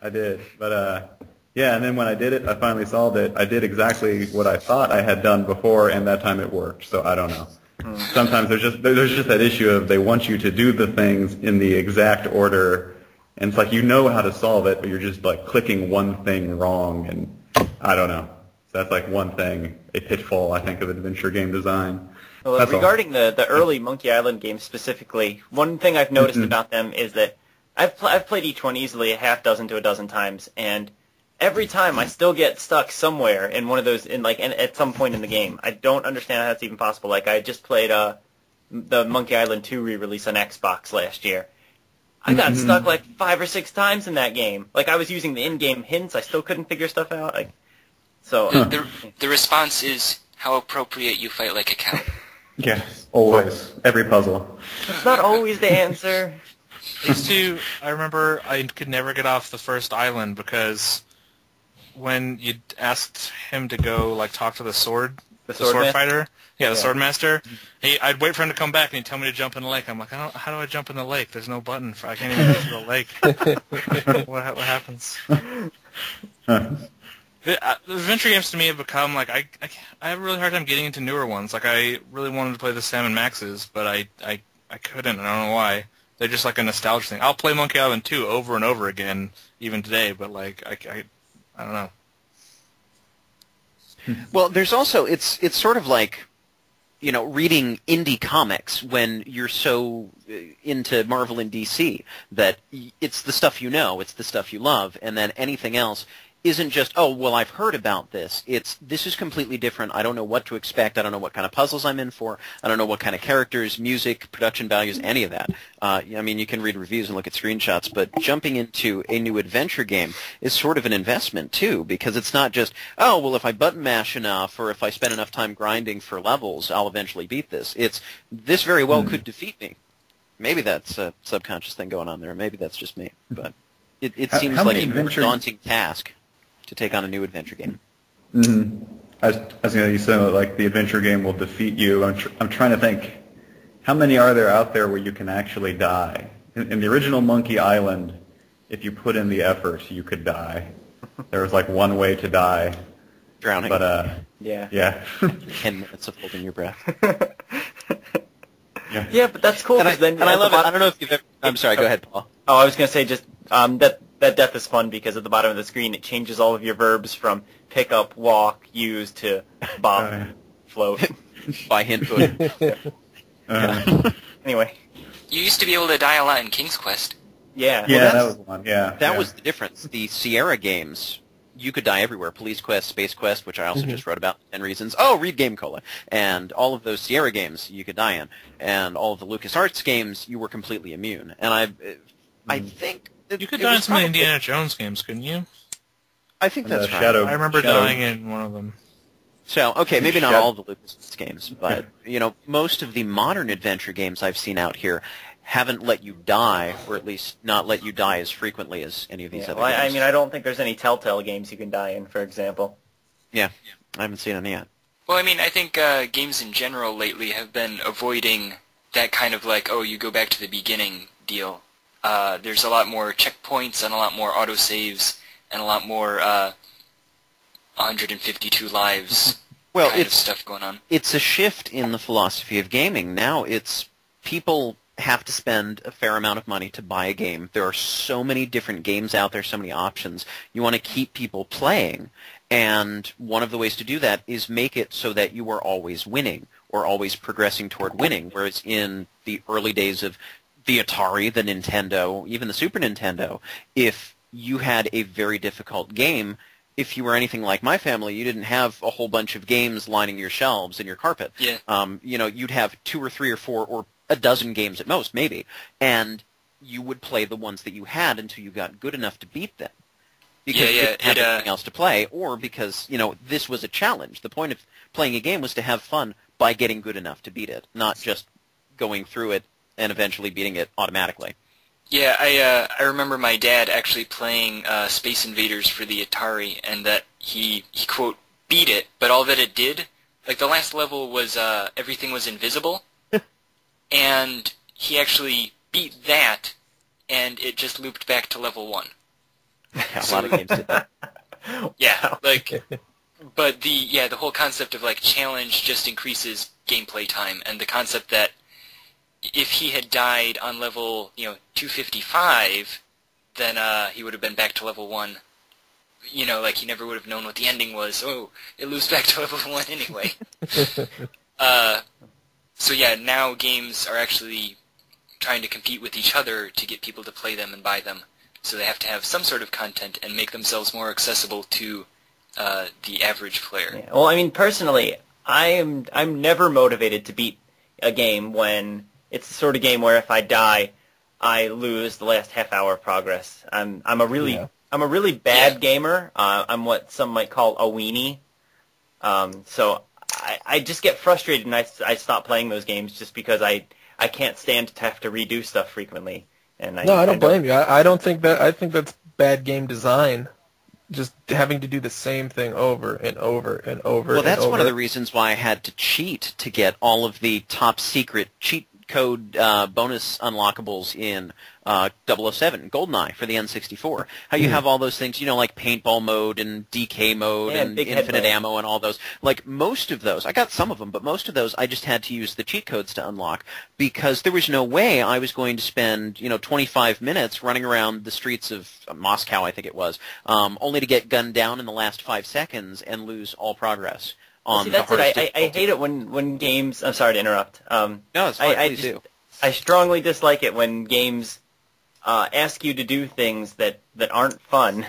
I did. But, yeah, and then when I did it, I finally solved it. I did exactly what I thought I had done before, and that time it worked, so I don't know. Sometimes there's just that issue of they want you to do the things in the exact order, and it's like you know how to solve it, but you're just like clicking one thing wrong, and I don't know. So that's like one thing, a pitfall, I think, of adventure game design. Well, regarding the early Monkey Island games specifically, one thing I've noticed about them is that I've played each one easily a half dozen to a dozen times, and every time I still get stuck somewhere in one of those, at some point in the game. I don't understand how that's even possible. Like, I just played the Monkey Island 2 re-release on Xbox last year. I got stuck like 5 or 6 times in that game. Like, I was using the in-game hints, I still couldn't figure stuff out. The response is how appropriate you fight like a cow. Yeah, always. Every puzzle. It's not always the answer. I remember I could never get off the first island because when you asked him to go talk to the sword fighter, the sword master, I'd wait for him to come back and he'd tell me to jump in the lake. I'm like, how do I jump in the lake? There's no button. I can't even get to the lake. What happens? The adventure games to me have become I have a really hard time getting into newer ones. Like I really wanted to play the Sam and Maxes, but I couldn't. And I don't know why. They're just like a nostalgia thing. I'll play Monkey Island 2 over and over again, even today. But I don't know. Well, there's also it's sort of like, reading indie comics when you're so into Marvel and DC that it's the stuff it's the stuff you love, and then anything else isn't just, oh, well, I've heard about this. This is completely different. I don't know what to expect. I don't know what kind of puzzles I'm in for. I don't know what kind of characters, music, production values, any of that. You can read reviews and look at screenshots, but jumping into a new adventure game is sort of an investment, too, because it's not just, oh, well, if I button mash enough or if I spend enough time grinding for levels, I'll eventually beat this. This very well could defeat me. Maybe that's a subconscious thing going on there. Maybe that's just me. But it seems like a more daunting task to take on a new adventure game. Mm-hmm. You said the adventure game will defeat you. I'm trying to think, how many are there out there where you can actually die? In the original Monkey Island, if you put in the effort, you could die. There was one way to die. Drowning. But yeah. 10 minutes of holding your breath. Yeah, but that's cool. I love it. I don't know if you've ever... I'm sorry. Go ahead, Paul. Oh, I was going to say just that death is fun because at the bottom of the screen it changes all of your verbs from pick up, walk, use to bob, float. By hint foot. Anyway. You used to be able to die a lot in King's Quest. Yeah. Yeah, that was one. Yeah. That was the difference. The Sierra games, you could die everywhere. Police Quest, Space Quest, which I also just wrote about, 10 Reasons. Oh, read GameCola. And all of those Sierra games you could die in. And all of the LucasArts games, you were completely immune. And I think... You could die in some of the Indiana Jones games, couldn't you? I think that's right. I remember dying in one of them. So, okay, maybe not all of the LucasArts games, but, most of the modern adventure games I've seen out here haven't let you die, or at least not let you die as frequently as any of these other games. I don't think there's any Telltale games you can die in, for example. Yeah, I haven't seen any yet. Well, I think games in general lately have been avoiding that kind of you go back to the beginning deal. There's a lot more checkpoints and a lot more autosaves and a lot more 152 lives kind of stuff going on. It's a shift in the philosophy of gaming. Now it's people have to spend a fair amount of money to buy a game. There are so many different games out there, so many options. You want to keep people playing, and one of the ways to do that is make it so that you are always winning or always progressing toward winning, whereas in the early days of the Atari, the Nintendo, even the Super Nintendo, if you had a very difficult game, if you were anything like my family, you didn't have a whole bunch of games lining your shelves and your carpet. Yeah. You'd have 2 or 3 or 4 or a dozen games at most, maybe, and you would play the ones that you had until you got good enough to beat them. Because you didn't have anything else to play, or because, this was a challenge. The point of playing a game was to have fun by getting good enough to beat it, not just going through it and eventually beating it automatically. Yeah, I remember my dad actually playing Space Invaders for the Atari, and that he quote, beat it, but all that it did, the last level was everything was invisible, and he actually beat that, and it just looped back to level 1. Yeah, a lot of games did that. Yeah, but the whole concept of challenge just increases gameplay time, and the concept that if he had died on level 255, then he would have been back to level 1. He never would have known what the ending was. Oh, it moves back to level 1 anyway. So yeah, now games are actually trying to compete with each other to get people to play them and buy them. So they have to have some sort of content and make themselves more accessible to the average player. Yeah. Well, I mean, personally, I'm never motivated to beat a game when it's the sort of game where if I die, I lose the last half hour of progress. I'm a really bad gamer. I'm what some might call a weenie. So I just get frustrated and I stop playing those games just because I can't stand to have to redo stuff frequently. And I don't blame you. I don't think that. I think that's bad game design. Just having to do the same thing over and over and over. Well, that's one of the reasons why I had to cheat to get all of the top secret cheat code bonus unlockables in 007, GoldenEye for the N64. How you have all those things, like paintball mode and DK mode and infinite ammo and all those. Most of those, I got some of them, but most of those I just had to use the cheat codes to unlock because there was no way I was going to spend 25 minutes running around the streets of Moscow, I think it was, only to get gunned down in the last 5 seconds and lose all progress. See, that's it. I hate it when games... I'm sorry to interrupt. No, it's fine. Please do. I strongly dislike it when games ask you to do things that aren't fun.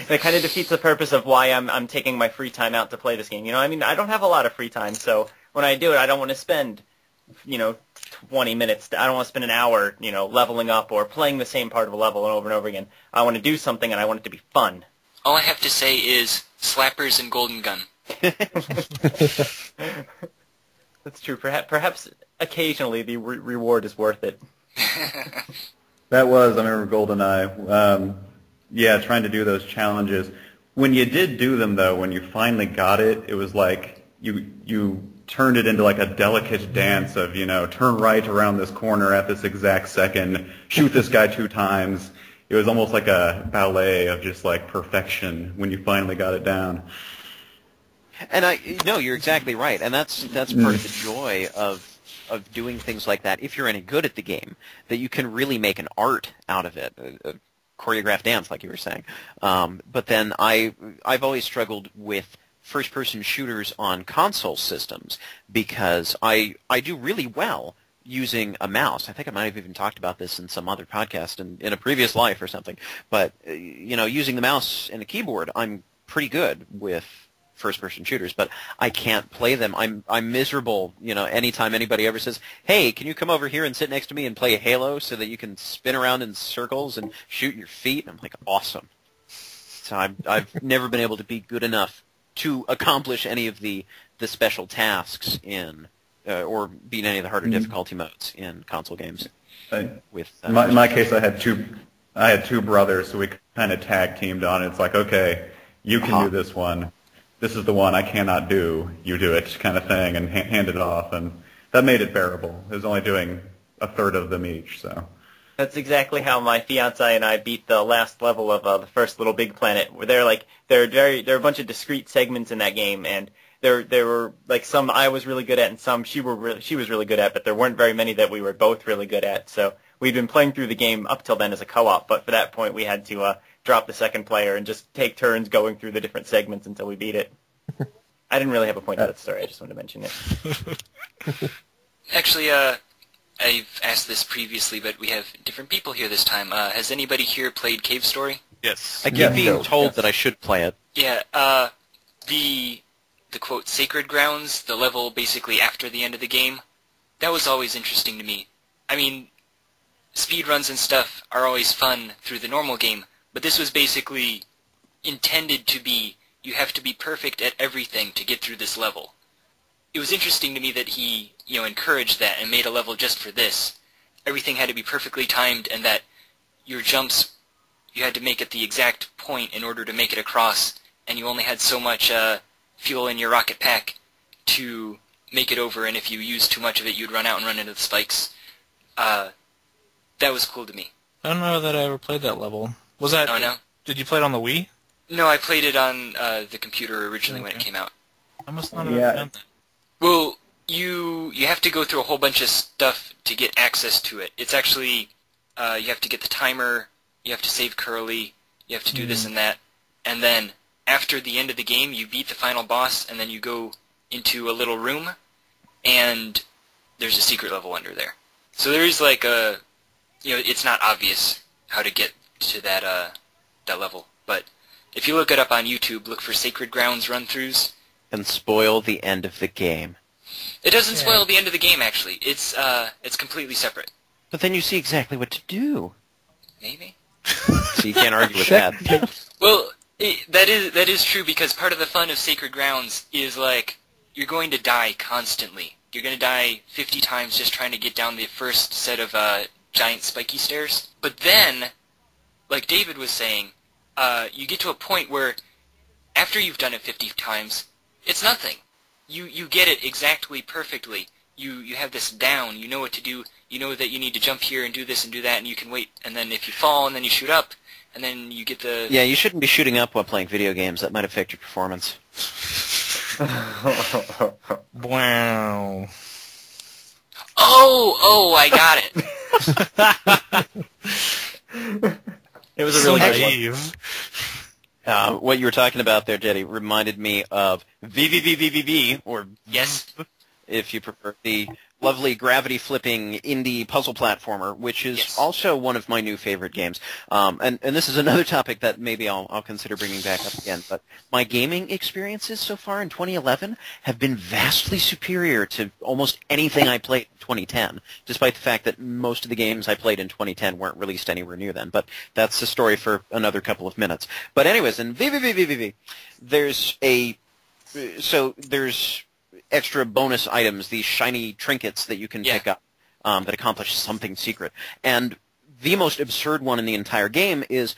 That kind of defeats the purpose of why I'm taking my free time out to play this game. I mean, I don't have a lot of free time, so when I do it, I don't want to spend 20 minutes. I don't want to spend an hour leveling up or playing the same part of a level over and over again. I want to do something, and I want it to be fun. All I have to say is slappers and golden gun. That's true. Perhaps occasionally the reward is worth it. I remember GoldenEye. Trying to do those challenges. When you did do them, though, when you finally got it, it was like you turned it into like a delicate dance of, turn right around this corner at this exact second, shoot this guy 2 times. It was almost like a ballet of just perfection when you finally got it down. And you're exactly right, and that's part of the joy of doing things like that. If you're any good at the game, that you can really make an art out of it, a choreographed dance, like you were saying. But then I've always struggled with first-person shooters on console systems because I do really well using a mouse. I think I might have even talked about this in some other podcast in a previous life or something. But using the mouse and a keyboard, I'm pretty good with first-person shooters, but I can't play them. I'm miserable, anytime anybody ever says, hey, can you come over here and sit next to me and play Halo so that you can spin around in circles and shoot your feet? And I'm like, awesome. So I've never been able to be good enough to accomplish any of the special tasks in, or beat any of the harder difficulty modes in console games. In my case, I had two brothers, so we kind of tag teamed on it. It's like, okay, you can do this one. This is the one I cannot do. You do it, kind of thing, and hand it off, and that made it bearable. It was only doing a third of them each, so. That's exactly how my fiance and I beat the last level of the first Little Big Planet. Where there are a bunch of discrete segments in that game, and there were some I was really good at, and some she was really good at, but there weren't very many that we were both really good at. So we'd been playing through the game up till then as a co-op, but for that point we had to drop the second player and just take turns going through the different segments until we beat it. I didn't really have a point to that story. I just wanted to mention it. Actually, I've asked this previously, but we have different people here this time. Has anybody here played Cave Story? Yes. I keep being told that I should play it. Yeah, the quote, sacred grounds, the level basically after the end of the game, that was always interesting to me. I mean, speedruns and stuff are always fun through the normal game, but this was basically intended to be, you have to be perfect at everything to get through this level. It was interesting to me that he, encouraged that and made a level just for this. Everything had to be perfectly timed, and that your jumps, you had to make at the exact point in order to make it across, and you only had so much fuel in your rocket pack to make it over, and if you used too much of it, you'd run out and run into the spikes. That was cool to me. I don't know that I ever played that level. Was that? Oh, no? Did you play it on the Wii? No, I played it on the computer originally when it came out. I must not have done that. Well, you have to go through a whole bunch of stuff to get access to it. It's actually, you have to get the timer, you have to save Curly, you have to do this and that, and then after the end of the game, you beat the final boss, and then you go into a little room, and there's a secret level under there. So there is like a, it's not obvious how to get to that level, but if you look it up on YouTube, look for Sacred Grounds run-throughs. And spoil the end of the game. It doesn't spoil the end of the game, actually. It's completely separate. But then you see exactly what to do. Maybe. So you can't argue with that. Well, that is true, because part of the fun of Sacred Grounds is, like, you're going to die constantly. You're going to die 50 times just trying to get down the first set of giant spiky stairs. But then, like David was saying, you get to a point where after you've done it 50 times, it's nothing. You get it exactly perfectly. You have this down. You know what to do. You know that you need to jump here and do this and do that, and you can wait. And then if you fall, and then you shoot up, and then you get the... Yeah, you shouldn't be shooting up while playing video games. That might affect your performance. Wow. Oh, I got it. It was a really good one. naive. What you were talking about there, Jetty, reminded me of VVVVVV, or Yes. if you prefer, the lovely gravity-flipping indie puzzle platformer, which is Yes. also one of my new favorite games. And this is another topic that maybe I'll consider bringing back up again. But my gaming experiences so far in 2011 have been vastly superior to almost anything I played in 2010, despite the fact that most of the games I played in 2010 weren't released anywhere near then. But that's a story for another couple of minutes. But anyways, in VVVVVV, there's extra bonus items, these shiny trinkets that you can pick up that accomplish something secret. And the most absurd one in the entire game is,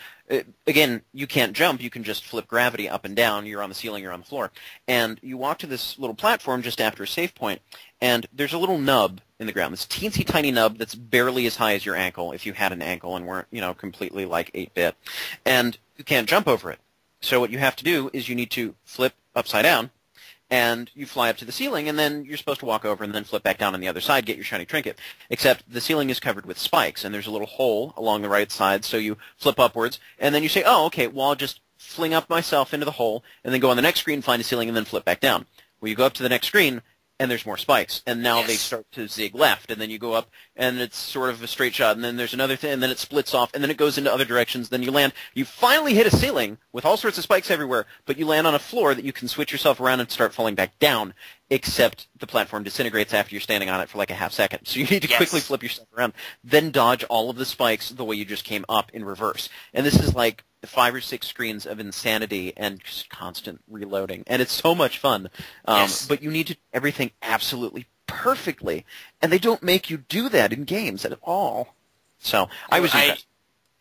again, you can't jump. You can just flip gravity up and down. You're on the ceiling, you're on the floor. And you walk to this little platform just after a save point, and there's a little nub in the ground, this teensy tiny nub that's barely as high as your ankle if you had an ankle and weren't, completely like 8-bit. And you can't jump over it. So what you have to do is you need to flip upside down, and you fly up to the ceiling, and then you're supposed to walk over and then flip back down on the other side, get your shiny trinket. Except the ceiling is covered with spikes, and there's a little hole along the right side, so you flip upwards, and then you say, oh, okay, well, I'll just fling up myself into the hole, and then go on the next screen, find a ceiling, and then flip back down. Well, you go up to the next screen, and there's more spikes, and now they start to zig left, and then you go up, and it's sort of a straight shot, and then there's another thing, and then it splits off, and then it goes into other directions, then you land. You finally hit a ceiling with all sorts of spikes everywhere, but you land on a floor that you can switch yourself around and start falling back down, except the platform disintegrates after you're standing on it for like a half second. So you need to quickly flip yourself around, then dodge all of the spikes the way you just came up in reverse. And this is like 5 or 6 screens of insanity and just constant reloading. And it's so much fun. But you need to do everything absolutely perfectly. And they don't make you do that in games at all. So I was impressed.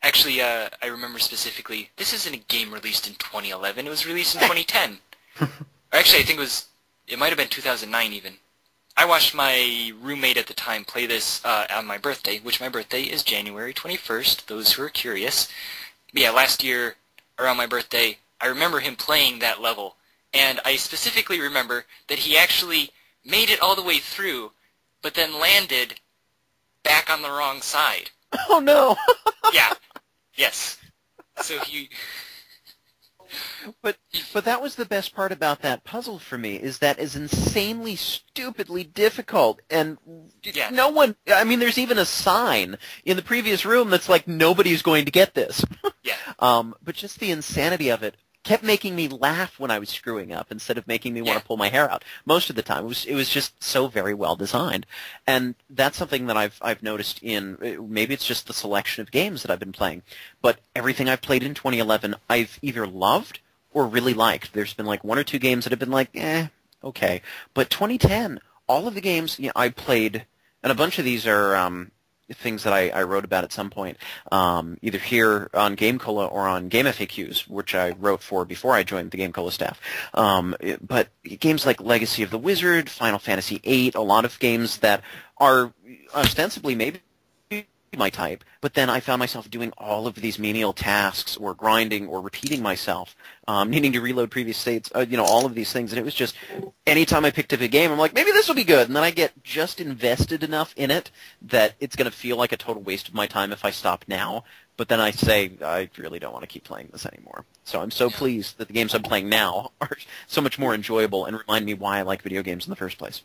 Actually, I remember specifically, this isn't a game released in 2011. It was released in 2010. Actually, I think it might have been 2009 even. I watched my roommate at the time play this on my birthday, which my birthday is January 21st, those who are curious. Yeah, last year, around my birthday, I remember him playing that level, and I specifically remember that he actually made it all the way through, but then landed back on the wrong side. Oh, no! Yeah. Yes. So he... But that was the best part about that puzzle for me, is that is insanely, stupidly difficult, and no one, I mean, there's even a sign in the previous room that's like, nobody's going to get this. But just the insanity of it kept making me laugh when I was screwing up instead of making me want to pull my hair out most of the time. It was just so very well designed. And that's something that I've noticed in, maybe it's just the selection of games that I've been playing, but everything I've played in 2011 I've either loved or really liked. There's been like 1 or 2 games that have been like, okay. But 2010, all of the games I played, and a bunch of these are things that I wrote about at some point, either here on GameCola or on Game FAQs, which I wrote for before I joined the GameCola staff. But games like Legacy of the Wizard, Final Fantasy VIII, a lot of games that are ostensibly maybe my type, but then I found myself doing all of these menial tasks or grinding or repeating myself, needing to reload previous states, all of these things. And it was just anytime I picked up a game, I'm like, maybe this will be good. And then I get just invested enough in it that it's going to feel like a total waste of my time if I stop now. But then I say, I really don't want to keep playing this anymore. So I'm so pleased that the games I'm playing now are so much more enjoyable and remind me why I like video games in the first place.